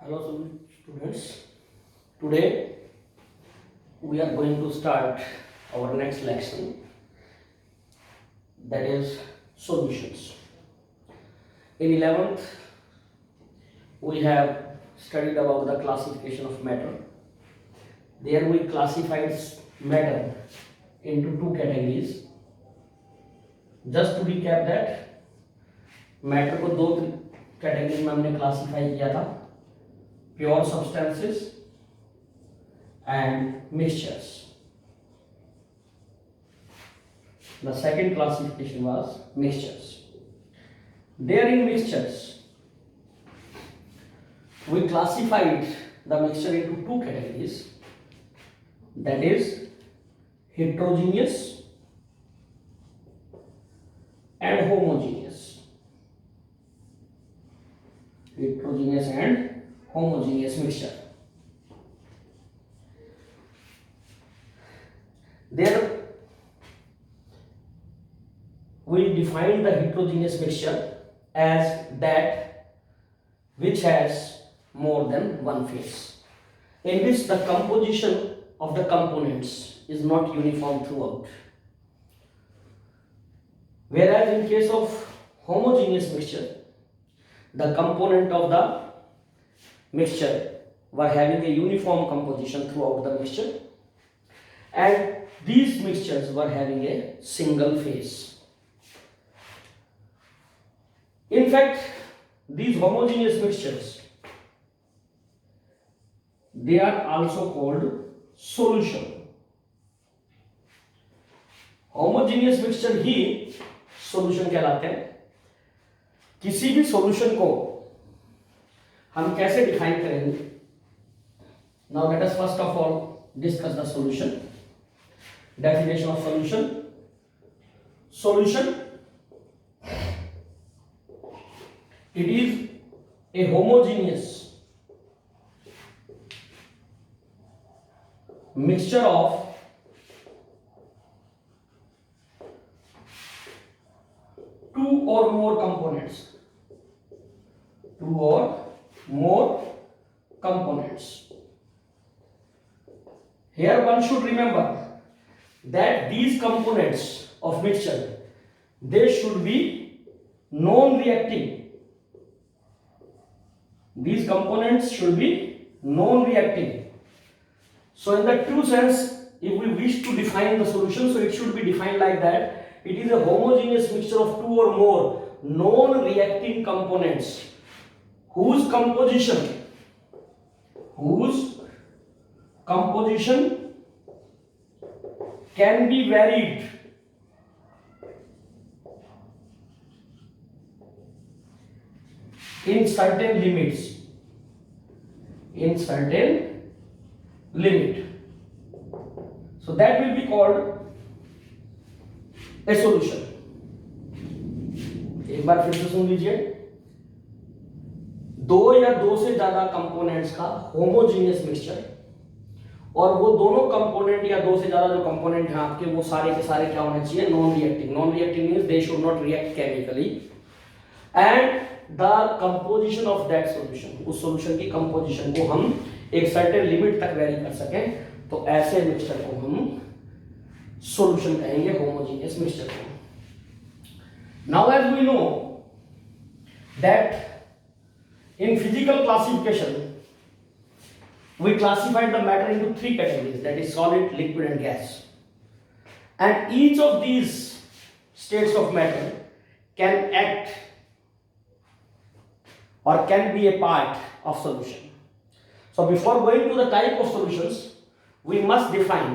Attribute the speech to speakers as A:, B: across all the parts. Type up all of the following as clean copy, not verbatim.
A: Hello students. Today we are going to start our next lesson, that is solutions. In 11th we have studied about the classification of matter. There we classified matter into two categories. Just to recap that, matter को दो category में हमने classify किया था, pure substances and mixtures. The second classification was mixtures. There in mixtures we classified the mixture into two categories, that is heterogeneous and homogeneous. Heterogeneous and homogeneous mixture. There we define the heterogeneous mixture as that which has more than one phase, in which the composition of the components is not uniform throughout. Whereas in case of homogeneous mixture, the component of the mixture were having a uniform composition throughout the mixture, and these mixtures were having a single phase. In fact, these homogeneous mixtures, they are also called solution. Homogeneous mixture he solution कहलाते हैं. किसी भी solution को हम कैसे define करेंगे? Now let us first of all discuss the solution. Definition of solution. Solution, it is a homogeneous mixture of two or more components. Two or more components. Here one should remember that these components of mixture, they should be non-reacting. These components should be non-reacting. So in the true sense, if we wish to define the solution, so it should be defined like that. It is a homogeneous mixture of two or more non-reacting components whose composition can be varied in certain limits. In certain limit. So that will be called a solution. एक बार फिर से सुन लीजिए. दो या दो से ज्यादा components का होमोजीनियस मिक्सचर, और वो दोनों कंपोनेंट या दो से ज्यादा जो कंपोनेंट हैं आपके, वो सारे के सारे क्या होने चाहिए? Non reacting. Non reacting means they should not react chemically, and the composition of that solution, उस सॉल्यूशन की कंपोजिशन को हम एक सर्टेन लिमिट तक वेरी कर सकें, तो ऐसे मिक्सचर को हम सॉल्यूशन कहेंगे, होमोजेनियस मिक्सचर को. Now as we know that in physical classification we classified the matter into three categories, that is solid, liquid and gas, and each of these states of matter can act or can be a part of solution. So before going to the type of solutions, we must define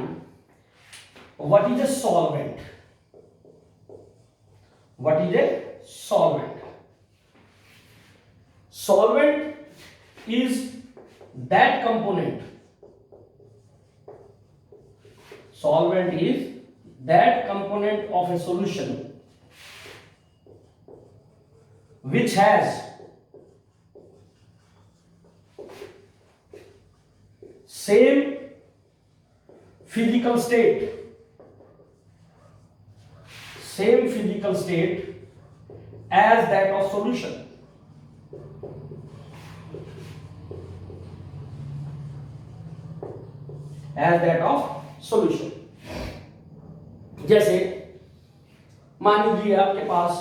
A: what is a solvent. What is a solvent? Solvent is that component. Solvent is that component of a solution which has same physical state as that of solution. As that of solution. जैसे मान लीजिए आपके पास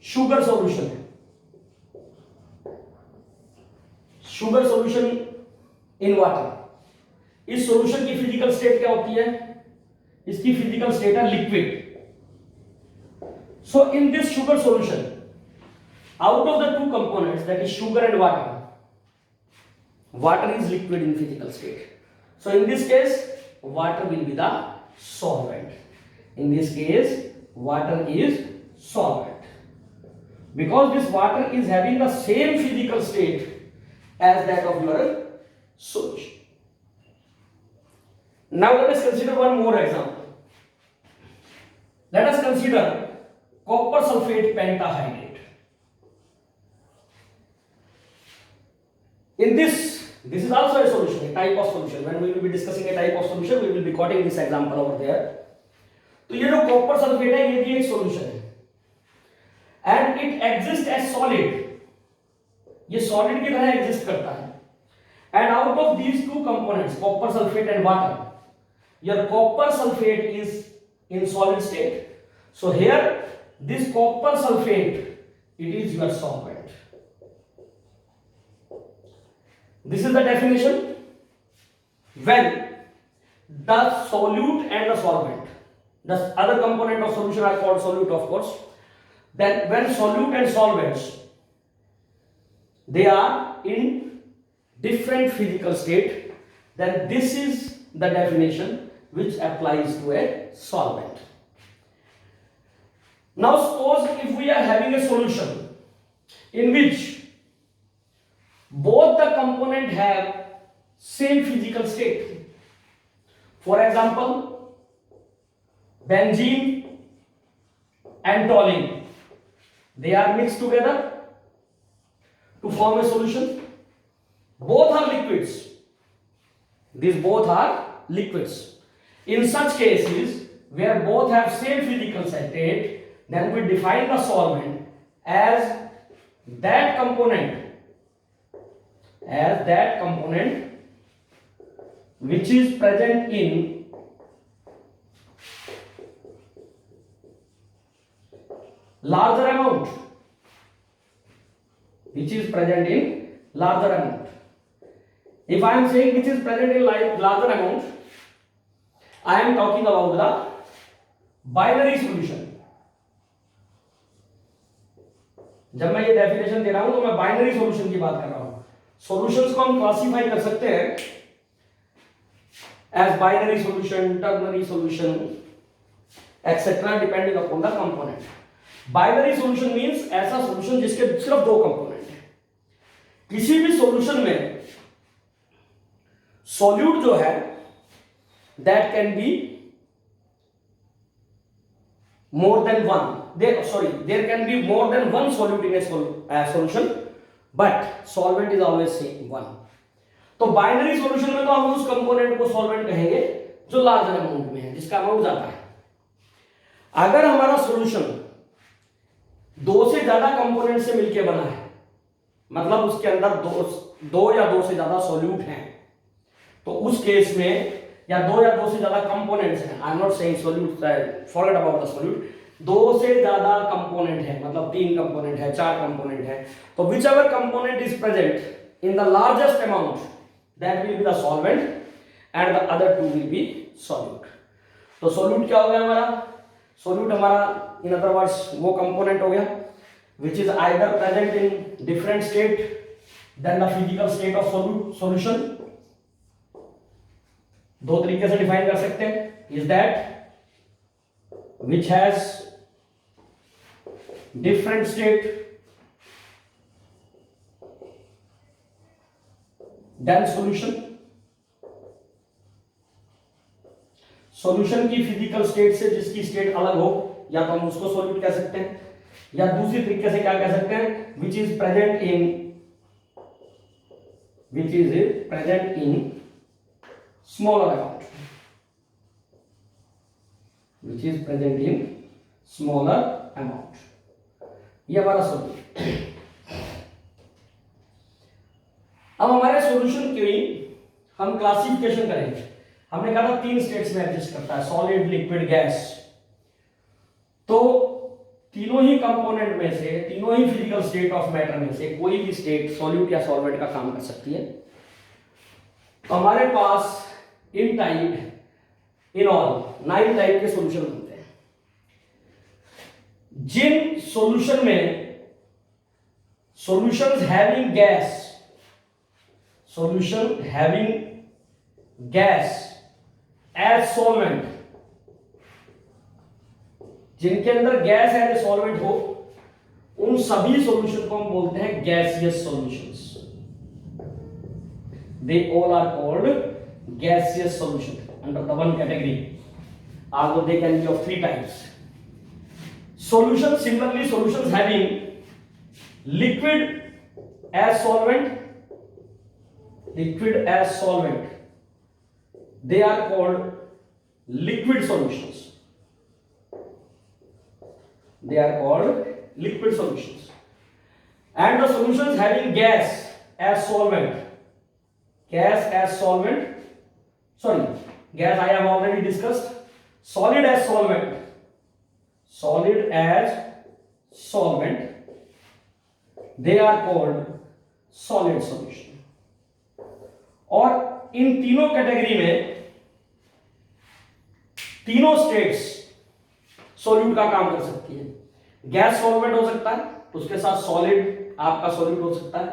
A: sugar solution है, sugar solution in water. इस solution की physical state क्या होती है? इसकी फिजिकल स्टेट है liquid. So in this sugar solution, out of the two components, that is sugar and water is liquid in physical state. So in this case water will be the solvent. In this case water is solvent because this water is having the same physical state as that of your solution. Now let us consider one more example. Let us consider copper sulfate pentahydrate. In this is also a solution, a type of solution. When we will be discussing a type of solution, we will be quoting this example over there. तो ये जो copper sulphate है ये भी एक solution है and it exist as solid. ये solid की तरह एग्जिस्ट करता है and out of these two components copper sulphate and water, your copper sulphate is in solid state. So here this copper sulphate it is your solvent. This is the definition. When the solute and the solvent, the other component of solution are called solute, of course. Then when solute and solvents, they are in different physical state, then this is the definition which applies to a solvent. Now suppose if we are having a solution in which both the component have same physical state. For example, benzene and toluene, they are mixed together to form a solution. Both are liquids. These both are liquids. In such cases where both have same physical state, then we define the solvent as that component which is present in larger amount, which is present in larger amount. If I am saying which is present in larger amount, I am talking about the binary solution. जब मैं ये definition दे रहा हूं तो मैं binary solution की बात कर रहा हूं। सॉल्यूशंस को हम क्लासिफाई कर सकते हैं as binary solution, ternary solution etcetera depending upon the component. Binary solution means ऐसा सॉल्यूशन जिसके सिर्फ दो कंपोनेंट है। किसी भी सॉल्यूशन में सॉल्यूट जो है that can be more than one, there can be more than one solute in a solution, but solvent is always same one. तो बाइनरी सॉल्यूशन में तो हम उस कंपोनेंट को सॉल्वेंट कहेंगे जो लार्जर अमाउंट में है, जिसका अमाउंट ज्यादा है। अगर हमारा सॉल्यूशन दो से ज्यादा कंपोनेंट से मिलकर बना है, मतलब उसके अंदर दो या दो से ज्यादा सॉल्यूट हैं, तो उस केस में या दो से ज्यादा कंपोनेंट्स हैं, I am not saying solute, forget about the solute, दो से ज्यादा कंपोनेंट है, मतलब 3 कंपोनेंट है, 4 कंपोनेंट है, तो whichever component is present in the largest amount that will be the solvent and the other 2 will be solute. तो solute क्या हो गया हमारा? सॉल्यूट हमारा इन अदर वर्ड्स वो कंपोनेंट हो गया which is either present in different state than the physical state of solution. दो तरीके से डिफाइन कर सकते हैं, is that which has different state than solution. Solution की फिजिकल स्टेट से जिसकी स्टेट अलग हो, या तो हम उसको सॉल्यूट कह सकते हैं, या दूसरी तरीके से क्या कह सकते हैं, which is present in smaller amount, which is present in smaller amount। ये हमारा सॉल्यूशन। अब हमारे सॉल्यूशन की हम क्लासिफिकेशन करेंगे। हमने कहा था 3 स्टेट्स में एग्जिस्ट करता है, सॉलिड, लिक्विड, गैस। तो तीनों ही कंपोनेंट में से, तीनों ही फिजिकल स्टेट ऑफ मैटर में से कोई भी स्टेट सॉल्यूट या सॉल्वेंट का काम कर सकती है। तो हमारे पास इन ऑल 9 टाइप के सॉल्यूशन बनते हैं। जिन सॉल्यूशन में solutions having gas as solvent, जिनके अंदर गैस एज ए सॉल्वेंट हो, उन सभी सॉल्यूशन को हम बोलते हैं gaseous solutions. They all are called gaseous solution under the one category, although they can be of 3 types. Similarly, solutions having liquid as solvent, they are called liquid solutions. And the solutions having gas as solvent, gas I have already discussed. Solid as solvent, they are called solid solution. और इन तीनों category में तीनों states solute का काम कर सकती है। Gas solvent हो सकता है, उसके साथ सॉलिड आपका सॉल्यूट हो सकता है,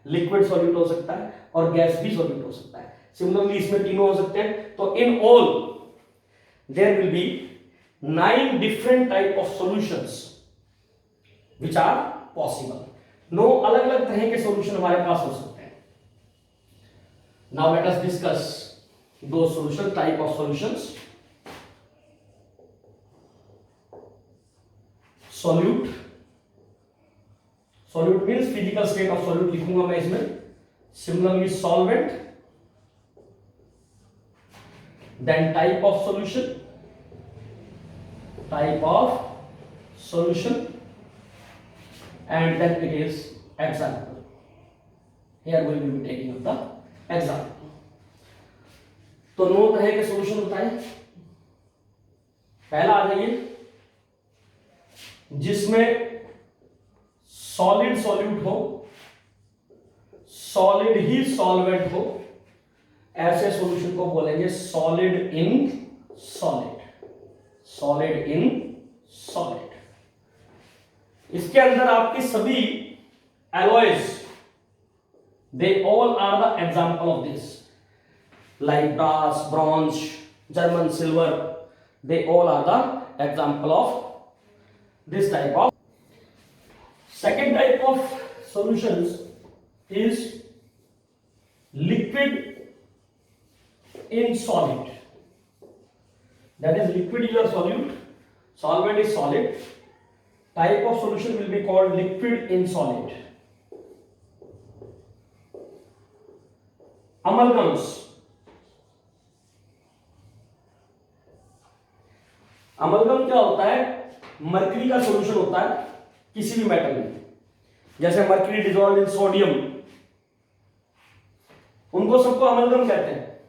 A: लिक्विड सॉल्यूट हो सकता है, और गैस भी सॉल्यूट हो सकता है। सिमिलरली इसमें तीनों हो सकते हैं। तो in all there will be 9 different type of solutions which are possible. 9 अलग अलग तरह के सॉल्यूशन हमारे पास हो सकते हैं। नाउ लेट अस डिस्कस दो solution type of solutions. Solute means physical state of solute लिखूंगा मैं इसमें। Similarly solvent, then type of solution, and then it is example. Here we will be taking up the example. तो 9 तरह के solution बताए। पहला आ जाइए, जिसमें सॉलिड सॉल्यूट हो, सॉलिड ही सॉल्वेंट हो, ऐसे सॉल्यूशन को बोलेंगे सॉलिड इन सॉलिड। इसके अंदर आपकी सभी alloys, they all are the example of this, like brass, bronze, German silver, they all are the example of this type of. Second type of solutions is liquid in solid. That is, liquid is a solute, solvent is solid. Type of solution will be called liquid in solid. Amalgams. Amalgam क्या होता है? Mercury का solution होता है किसी भी metal में, जैसे मर्करी डिसॉल्व इन सोडियम, उनको सबको अमलगम कहते हैं।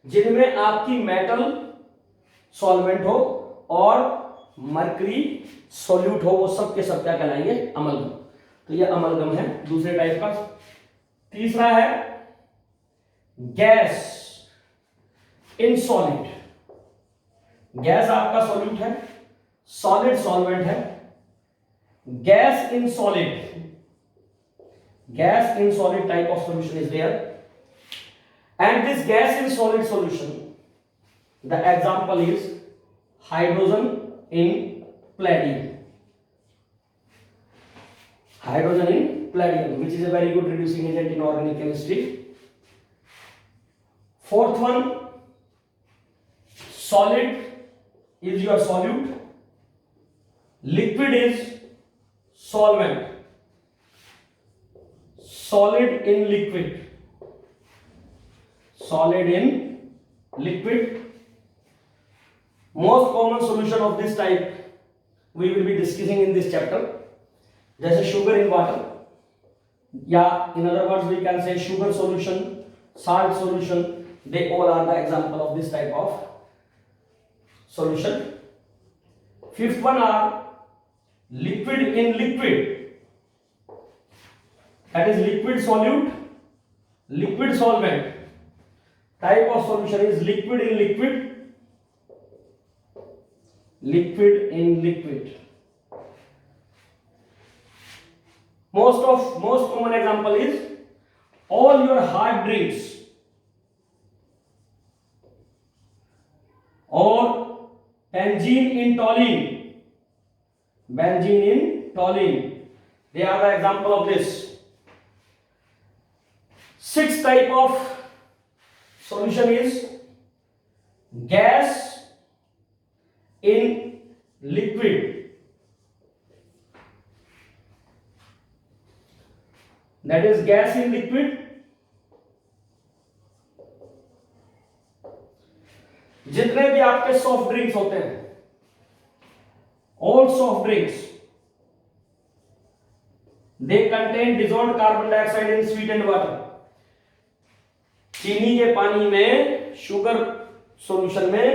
A: जिनमें आपकी मेटल सॉल्वेंट हो और मर्करी सॉल्यूट हो, वो सब के सब क्या कहलाएंगे? अमलगम। तो ये अमलगम है दूसरे टाइप का। तीसरा है गैस इन सॉलिड। गैस आपका सॉल्यूट है, सॉलिड सॉल्वेंट है। Gas in solid type of solution is there, and this gas in solid solution, the example is hydrogen in palladium. Hydrogen in palladium, which is a very good reducing agent in organic chemistry. Fourth one, solid is your solute, liquid is solvent, solid in liquid, most common solution of this type we will be discussing in this chapter, जैसे sugar in water, या in other words we can say sugar solution, salt solution, they all are the example of this type of solution. Fifth one are liquid in liquid, that is liquid solute, liquid solvent. Type of solution is liquid in liquid, liquid in liquid. Most common example is all your hard drinks or benzene in toluene, benzene in toluene, they are the example of this. Sixth type of solution is gas in liquid, that is gas in liquid. जितने भी आपके soft drinks होते हैं, all soft drinks, they contain dissolved carbon dioxide in sweetened water. चीनी के पानी में, sugar solution में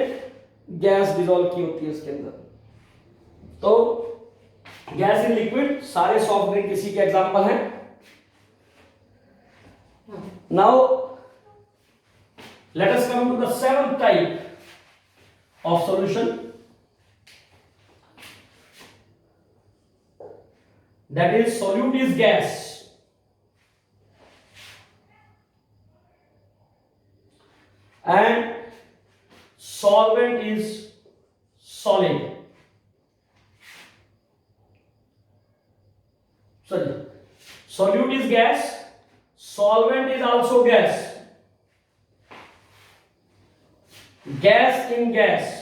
A: गैस डिसॉल्व की होती है इसके अंदर. तो गैस इन लिक्विड सारे सॉफ्ट ड्रिंक इसी के एग्जांपल हैं. Now let us come to the seventh type of solution, that is solute is gas and solvent is solid. Sorry, solute is gas, solvent is also gas. Gas in gas.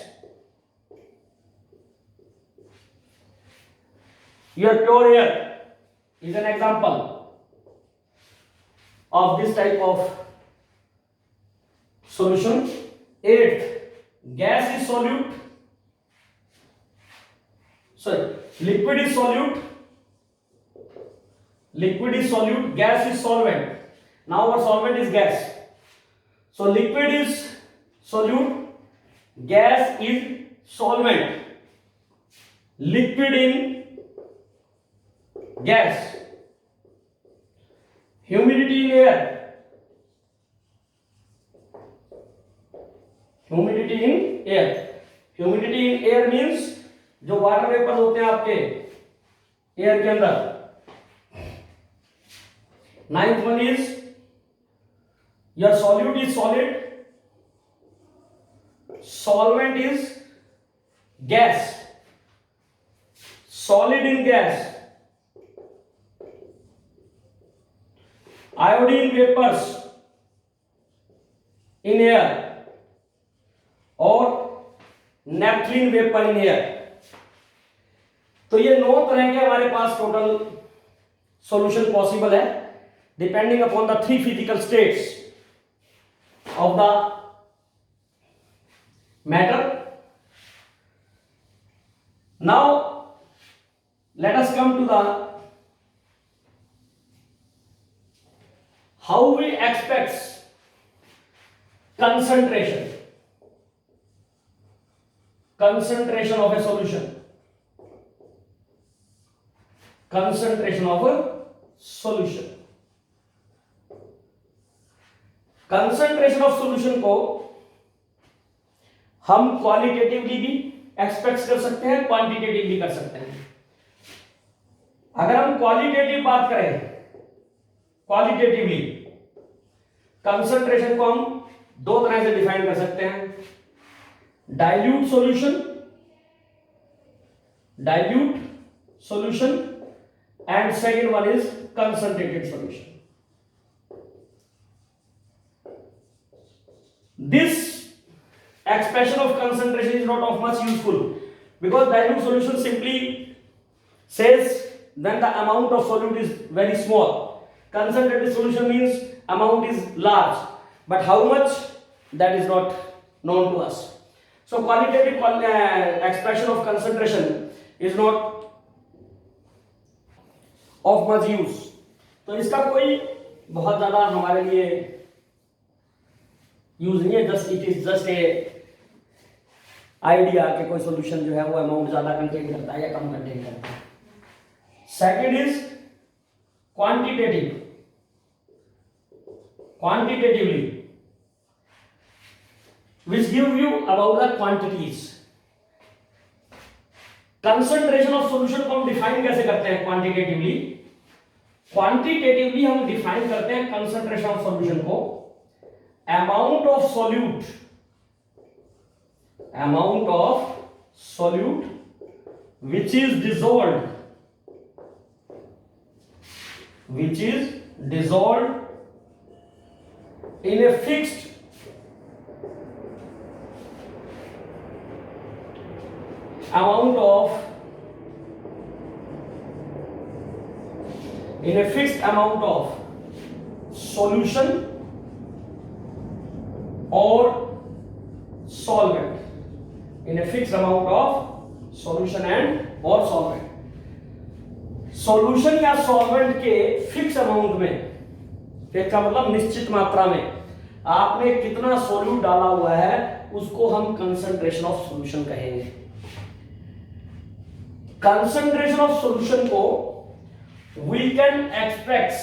A: Your pure air is an example of this type of solution. Eighth, gas is solute. Sorry, liquid is solute. Liquid is solute, gas is solvent. Now our solvent is gas. So liquid is solute, gas is solvent. Liquid in gas. Humidity in air. Humidity in air. Humidity in air means जो water vapour होते हैं आपके air के अंदर. Ninth one is your solute is solid, solvent is gas, solid in gas. Iodine vapors in air और naphthalene vapor in air. तो ये 9 तरह के हमारे पास टोटल सॉल्यूशन पॉसिबल है, depending upon the 3 physical states of the matter. Now let us come to the how we expect concentration of a solution. Concentration of a solution. Concentration of solution को हम qualitatively भी expect कर सकते हैं, quantitative भी कर सकते हैं. अगर हम क्वालिटेटिव बात करें, क्वालिटेटिवली कंसंट्रेशन को हम 2 तरह से डिफाइन कर सकते हैं. Dilute solution and second one is concentrated solution. This expression of concentration is not of much useful because dilute solution simply says then the amount of solute is very small. Concentrated solution means amount is large, but how much, that is not known to us. So qualitative expression of concentration is not of much use. तो इसका कोई बहुत ज्यादा हमारे लिए use नहीं है, just it is just a idea कि कोई सॉल्यूशन जो है वो अमाउंट ज्यादा कंटेन करता है या कम कंटेन करता है। Second is quantitatively which give you about the quantities। Concentration of solution को हम डिफाइन कैसे करते हैं? क्वांटिटेटिवली हम डिफाइन करते हैं कंसंट्रेशन ऑफ सॉल्यूशन को amount of solute which is dissolved in a fixed amount of solution or solvent, in a fixed amount of solution and or solvent। Solution या सॉल्वेंट के fix amount में, fix का मतलब निश्चित मात्रा में आपने कितना सॉल्यूट डाला हुआ है उसको हम कंसंट्रेशन ऑफ सॉल्यूशन कहेंगे। कंसंट्रेशन ऑफ सॉल्यूशन को we can express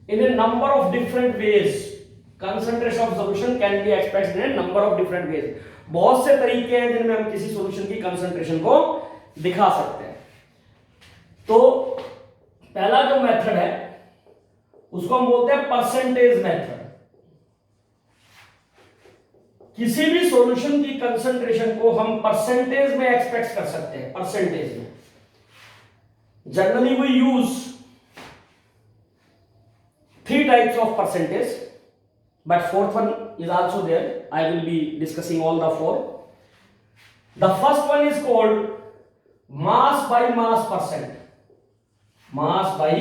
A: in a number of different ways। concentration of solution can be expressed in a number of different ways। बहुत से तरीके हैं जिनमें हम किसी सॉल्यूशन की कंसंट्रेशन को दिखा सकते हैं। तो पहला जो मेथड है उसको हम बोलते हैं परसेंटेज मेथड। किसी भी सॉल्यूशन की कंसंट्रेशन को हम परसेंटेज में एक्सप्रेस कर सकते हैं, परसेंटेज में। Generally we use 3 types of percentage, but fourth one is also there। I will be discussing all the 4। The first one is called mass by mass percent। mass by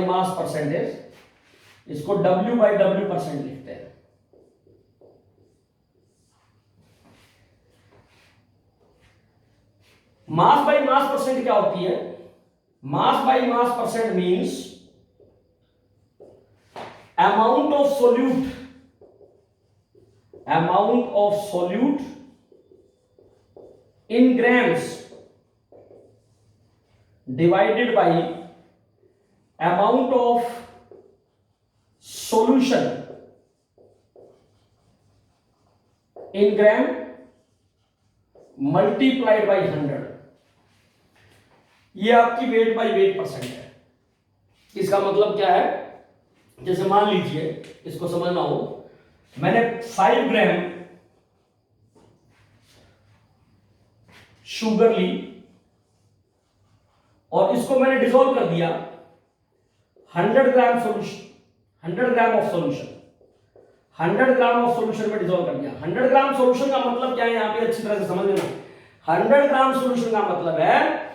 A: mass percentage, इसको W by W percent लिखते हैं। Mass by mass percent क्या होती है? Mass by mass percent means amount of solute in grams divided by amount of solution in gram multiplied by 100। ये आपकी weight by wait percent है। इसका मतलब क्या है? जैसे मान लीजिए, इसको समझना हो, मैंने 5 ग्राम शुगर ली और इसको मैंने डिसॉल्व कर दिया 100 gram solution, 100 gram of solution, 100 gram of solution में डिसॉल्व कर दिया। 100 ग्राम सॉल्यूशन का मतलब क्या है यहां पे अच्छी तरह से समझ लेना। 100 ग्राम सॉल्यूशन का मतलब है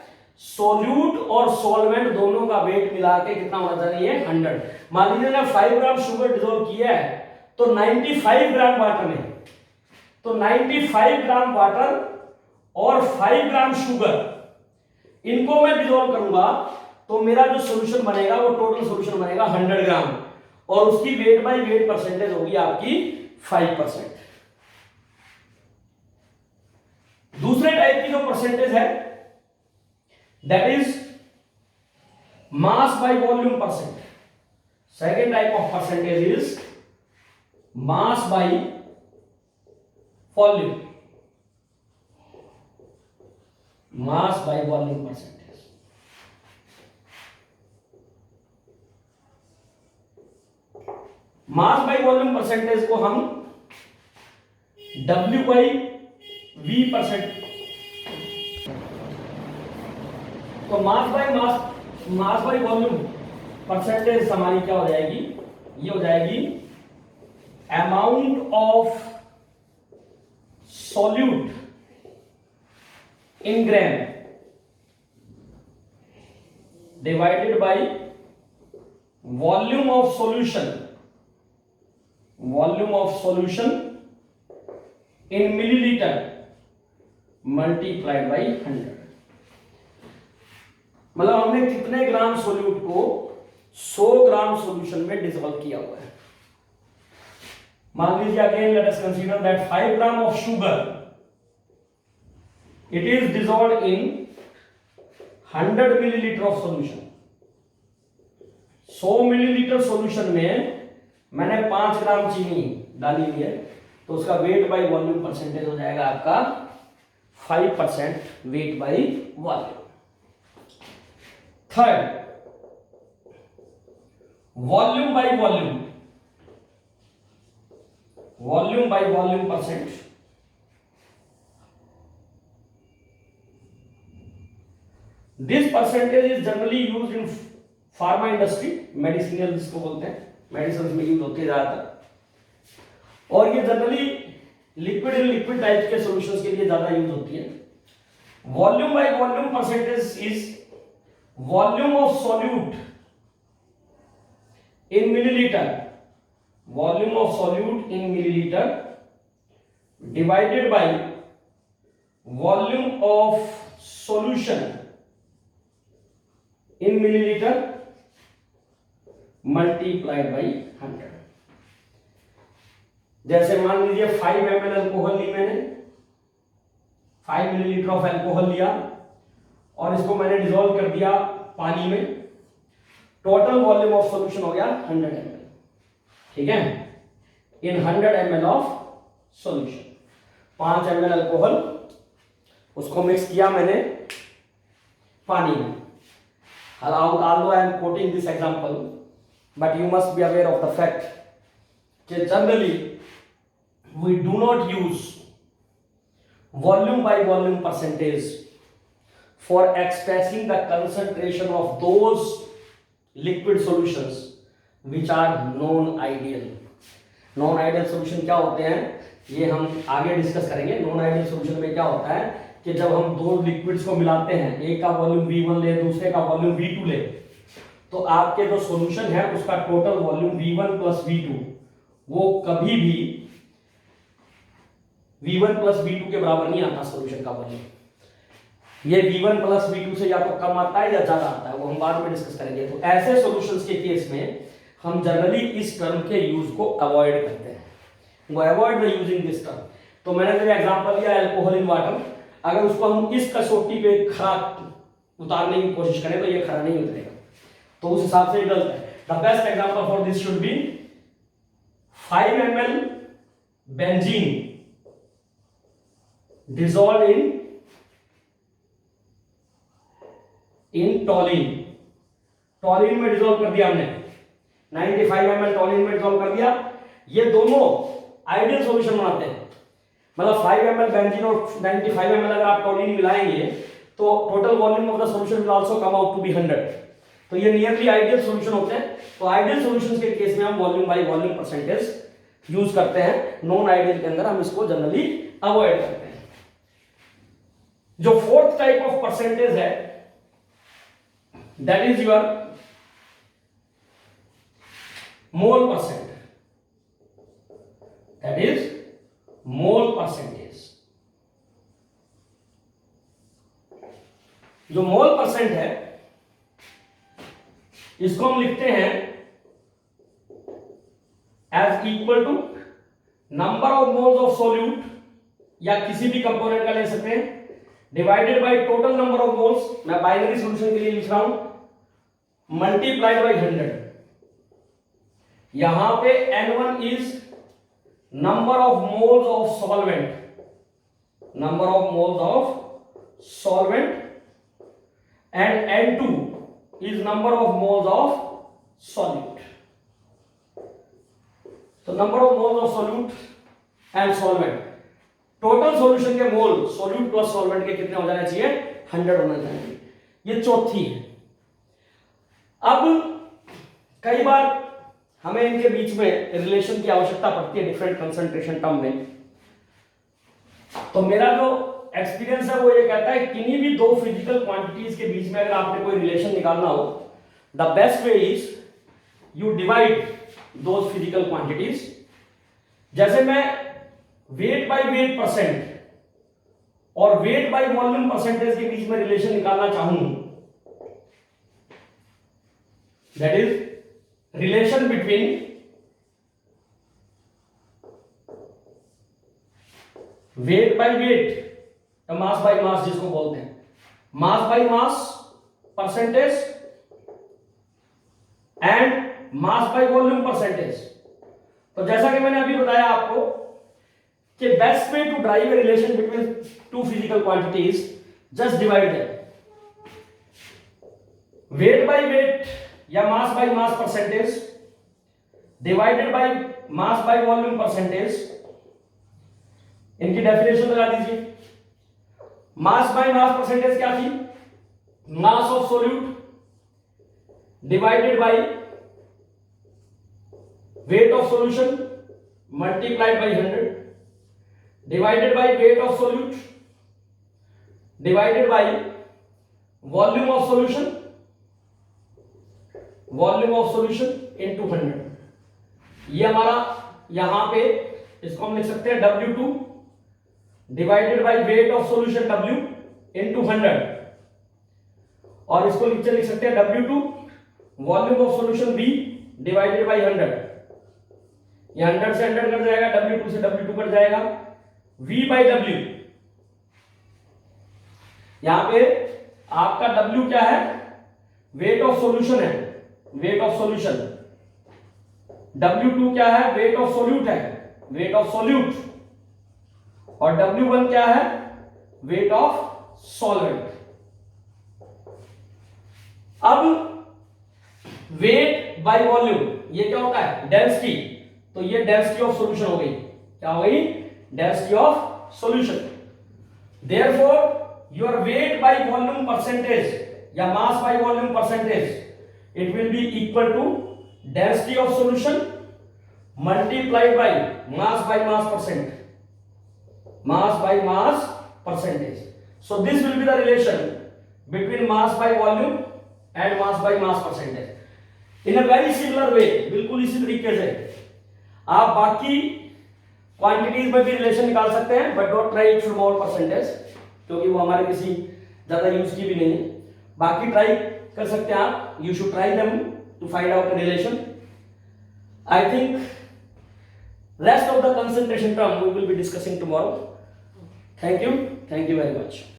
A: सोल्यूट और सॉल्वेंट दोनों का वेट मिला के कितना होना चाहिए? 100। मान लीजिए ना 5 ग्राम शुगर डिसॉल्व किया है तो 95 ग्राम वाटर में, तो 95 ग्राम वाटर और 5 ग्राम शुगर, इनको मैं डिसॉल्व करूंगा तो मेरा जो सॉल्यूशन बनेगा वो टोटल सॉल्यूशन बनेगा 100 ग्राम और उसकी वेट बाई वेट परसेंटेज होगी आपकी 5%। दूसरे टाइप की जो परसेंटेज है that is mass by volume percent. Second type of percentage is mass by volume, mass by volume percentage. Mass by volume percentage को हम W बाई V परसेंट, तो मास by volume percentage हमारी क्या हो जाएगी? ये हो जाएगी amount of solute in gram divided by volume of solution in millilitre multiplied by 100। मतलब हमने कितने ग्राम सोल्यूट को 100 ग्राम सॉल्यूशन में डिसॉल्व किया हुआ है। मान लीजिए again let us consider that 5 gram of sugar it is dissolved in 100 millilitre of solution. 100 millilitre solution में मैंने 5 ग्राम चीनी डाली हुई है, तो उसका वेट बाय वॉल्यूम परसेंटेज हो जाएगा आपका 5% wait by volume. Third, volume by volume, volume by volume percent. This percentage is generally used in pharma industry, medicinal जिसको बोलते हैं, मेडिसिन में यूज होती है ज्यादातर, और ये जनरली लिक्विड टाइप के सॉल्यूशंस के लिए ज्यादा यूज होती है। Volume by volume percentage is volume of solute in milliliter, volume of solute in milliliter divided by volume of solution in milliliter multiplied by 100। जैसे मान लीजिए 5 ml अल्कोहल ली मैंने, 5 मिलीलीटर ऑफ अल्कोहल लिया और इसको मैंने डिसॉल्व कर दिया पानी में, टोटल वॉल्यूम ऑफ सॉल्यूशन हो गया 100 ml। ठीक है, इन 100 ml of solution 5 ml alcohol, उसको मिक्स किया मैंने पानी में। although I am quoting this example, but you must be aware of the fact that generally we do not use volume by volume percentage for expressing the concentration of those liquid solutions which are non ideal। Non ideal solution क्या होते हैं ये हम आगे discuss करेंगे। Non ideal solution में क्या होता है कि जब हम दो लिक्विड्स को मिलाते हैं, एक का वॉल्यूम V1 ले, दूसरे का वॉल्यूम V2 ले, तो आपके जो सॉल्यूशन है उसका total volume V1 plus V2 वो कभी भी V1 प्लस V2 के बराबर नहीं आता सॉल्यूशन का वॉल्यूम। ये V1 प्लस V2 से या तो कम आता है या ज्यादा आता है, वो हम बाद में डिस्कस करेंगे। तो ऐसे सॉल्यूशंस के केस में हम जनरली इस टर्म के यूज को अवॉइड करते हैं, वो avoid the using this term. तो मैंने जो एग्जांपल दिया अल्कोहल इन वाटर, अगर उसको हम इस कसौटी पे खरा उतारने की कोशिश करें तो ये खरा नहीं उतरेगा, तो उस हिसाब से गलत है। The best example for this should be 5 ml benzene dissolved in टॉलिन। टॉलिन में डिसॉल्व कर दिया हमने, 95 ml टॉलिन में डिसॉल्व कर दिया। ये दोनों आइडियल सॉल्यूशन बनाते हैं, मतलब 5 ml बेंजीन और 95 ml अगर आप टॉलिन मिलाएंगे तो total volume of the solution will also come out to be 100। तो ये नियरली आइडियल सॉल्यूशन होते हैं। तो आइडियल सॉल्यूशंस के केस में हम volume by volume percentage use करते हैं, नॉन आइडियल के अंदर हम इसको जनरली अवॉइड करते हैं। जो फोर्थ टाइप ऑफ परसेंटेज है that is your mole percent, that is mole percentage. जो मोल परसेंट है इसको हम लिखते हैं as equal to number of moles of solute, या किसी भी कंपोनेंट का ले सकते हैं, divided by total number of moles, मैं बाइनरी सॉल्यूशन के लिए लिख रहा हूं, मल्टीप्लाइड बाय 100। यहां पे N1 is number of moles of solvent, number of moles of solvent, and N2 is number of moles of solute. तो number of moles of solute and solvent, total solution के mole solute plus solvent के कितने हो जाने चाहिए, 100 होना चाहिए। ये चौथी है। अब कई बार हमें इनके बीच में रिलेशन की आवश्यकता पड़ती है डिफरेंट कंसंट्रेशन टर्म में। तो मेरा जो एक्सपीरियंस है वो ये कहता है किन्हीं भी दो फिजिकल क्वांटिटीज के बीच में अगर आपने कोई रिलेशन निकालना हो, the best way is you divide those physical quantities. जैसे मैं वेट बाय वेट परसेंट और वेट बाय वॉल्यूम परसेंटेज के बीच में रिलेशन निकालना चाहूं that is relation between weight by weight या mass by mass जिसको बोलते हैं, mass by mass percentage and mass by volume percentage। तो जैसा कि मैंने अभी बताया आपको कि best way to derive a relation between two physical quantities, just divide them, weight by weight या mass by mass percentage divided by mass by volume percentage. इनकी डेफिनेशन लगा दीजिए। मास बाय मास परसेंटेज क्या थी? Mass of solute divided by weight of solution multiplied by 100 divided by weight of solute divided by volume of solution into 100। ये हमारा यहां पे इसको हम लिख सकते हैं W2 divided by weight of solution W into 100, और इसको नीचे लिख सकते हैं W2 volume of solution V divided by 100। ये 100 से 100 कट जाएगा, W2 से W2 कट जाएगा, V बाई W। यहां पे आपका W क्या है? वेट ऑफ सॉल्यूशन है, वेट ऑफ सॉल्यूशन। W2 क्या है? वेट ऑफ सोल्यूट है, वेट ऑफ सोल्यूट। और W1 क्या है? Weight of solvent. अब वेट बाय वॉल्यूम ये क्या होता है? डेंसिटी। तो ये डेंसिटी ऑफ सॉल्यूशन हो गई। क्या हो गई? Density of solution. Therefore your weight by volume percentage या mass by volume percentage it will be equal to density of solution multiplied by mass by mass percent, mass by mass percentage। So this will be the relation between mass by volume and mass by mass percentage in a very similar way। बिल्कुल इसी तरीके से आप बाकी quantities में भी relation निकाल सकते हैं, but don't try it from our percentage, क्योंकि वो हमारे किसी ज्यादा यूज की भी नहीं है। बाकी ट्राई कर सकते हैं आप, you should try them to find out relation. I think rest of the concentration term we will be discussing tomorrow। Thank you very much।